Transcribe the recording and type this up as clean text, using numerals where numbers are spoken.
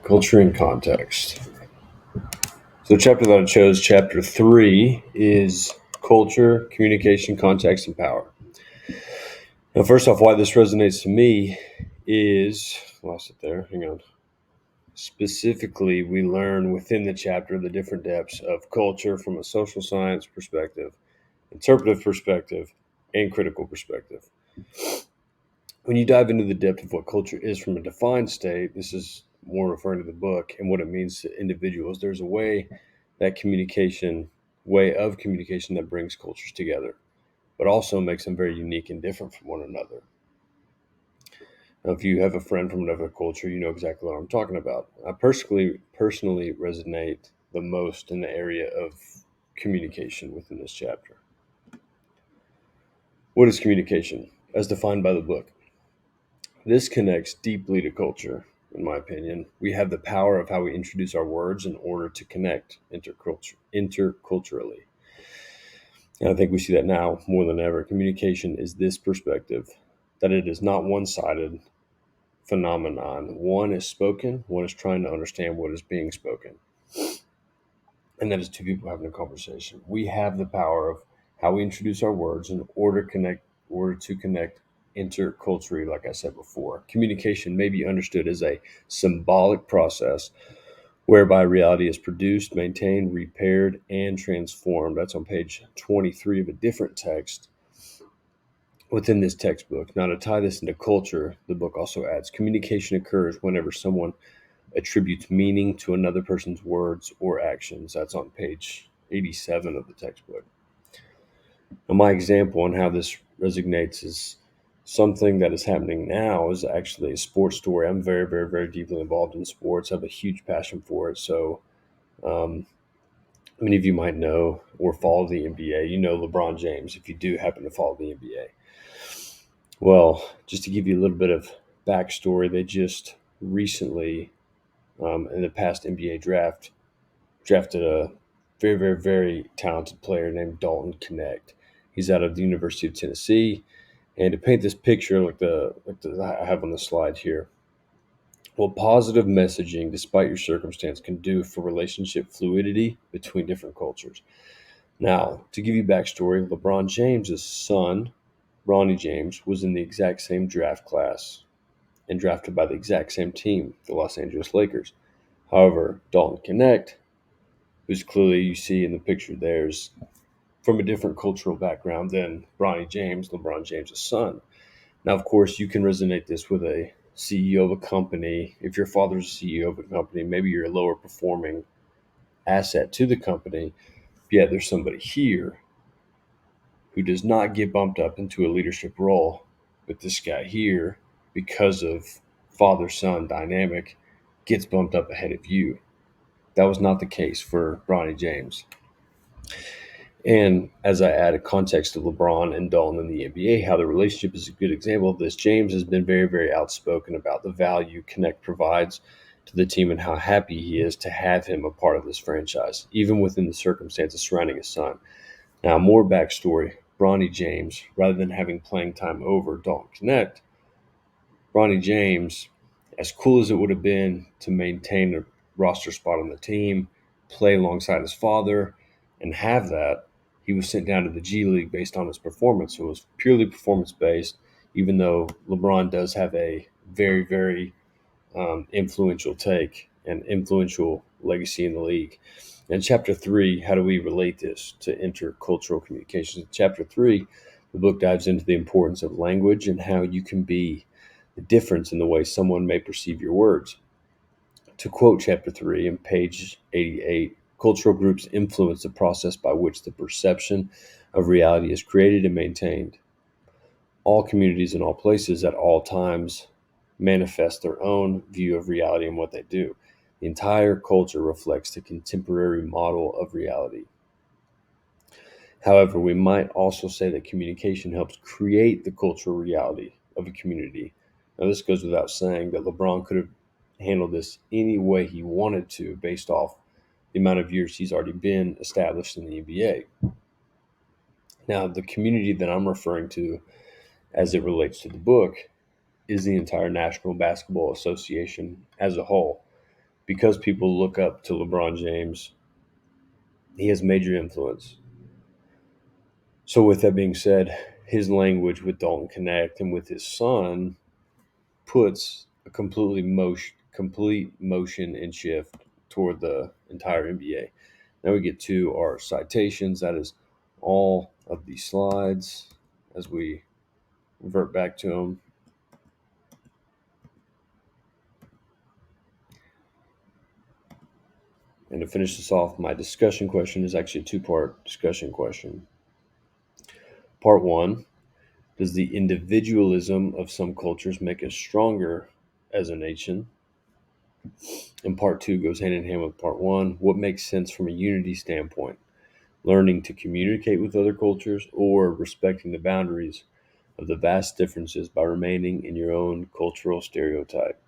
Culture and context. So, the chapter that I chose, chapter 3, is culture, communication, context, and power. Now, first off, why this resonates to me is lost it there. Hang on. Specifically, we learn within the chapter the different depths of culture from a social science perspective, interpretive perspective, and critical perspective. When you dive into the depth of what culture is from a defined state, this is more referring to the book and what it means to individuals. There's a way of communication that brings cultures together, but also makes them very unique and different from one another. Now, if you have a friend from another culture, you know exactly what I'm talking about. I personally resonate the most in the area of communication within this chapter. What is communication, as defined by the book? This connects deeply to culture, in my opinion. We have the power of how we introduce our words in order to connect interculturally. And I think we see that now more than ever. Communication is this perspective that it is not one sided phenomenon. One is spoken, one is trying to understand what is being spoken. And that is two people having a conversation. We have the power of how we introduce our words in order to connect interculturally, like I said before. Communication may be understood as a symbolic process whereby reality is produced, maintained, repaired, and transformed. That's on page 23 of a different text within this textbook. Now, to tie this into culture, the book also adds communication occurs whenever someone attributes meaning to another person's words or actions. That's on page 87 of the textbook. Now, my example on how this resonates is something that is happening now is actually a sports story. I'm very, very, very deeply involved in sports. I have a huge passion for it. So, um, many of you might know or follow the NBA. You know LeBron James if you do happen to follow the NBA. Well, just to give you a little bit of backstory, they just recently, in the past NBA draft, drafted a very, very, very talented player named Dalton Connect. He's out of the University of Tennessee. And to paint this picture, like I have on the slide here, what positive messaging, despite your circumstance, can do for relationship fluidity between different cultures. Now, to give you backstory, LeBron James's son, Ronnie James, was in the exact same draft class and drafted by the exact same team, the Los Angeles Lakers. However, Dalton Connect, who's clearly you see in the picture there, is from a different cultural background than Ronnie James, LeBron James' son. Now, of course, you can resonate this with a CEO of a company. If your father's a CEO of a company, maybe you're a lower performing asset to the company, yet there's somebody here who does not get bumped up into a leadership role, but this guy here, because of father son dynamic, gets bumped up ahead of you. That was not the case for Bronny James. And as I add a context to LeBron and Dalton in the NBA, how the relationship is a good example of this. James has been very, very outspoken about the value Connect provides to the team and how happy he is to have him a part of this franchise, even within the circumstances surrounding his son. Now, more backstory. Bronny James, rather than having playing time over Dalton Connect, Bronny James, as cool as it would have been to maintain a roster spot on the team, play alongside his father, and have that, he was sent down to the G League based on his performance. So it was purely performance based, even though LeBron does have a very, very influential take and influential legacy in the league. And chapter 3, how do we relate this to intercultural communications? In chapter 3, the book dives into the importance of language and how you can be the difference in the way someone may perceive your words. To quote chapter 3 in page 88, cultural groups influence the process by which the perception of reality is created and maintained. All communities in all places at all times manifest their own view of reality and what they do. The entire culture reflects the contemporary model of reality. However, we might also say that communication helps create the cultural reality of a community. Now, this goes without saying that LeBron could have handled this any way he wanted to based off the amount of years he's already been established in the NBA. Now, the community that I'm referring to as it relates to the book is the entire National Basketball Association as a whole. because people look up to LeBron James, he has major influence. So, with that being said, his language with Dalton Connect and with his son puts a complete motion and shift toward the entire NBA. Now we get to our citations. That is all of the slides as we revert back to them. And to finish this off, my discussion question is actually a two-part discussion question. Part one, does the individualism of some cultures make us stronger as a nation? And part two goes hand in hand with part one. What makes sense from a unity standpoint? Learning to communicate with other cultures or respecting the boundaries of the vast differences by remaining in your own cultural stereotype?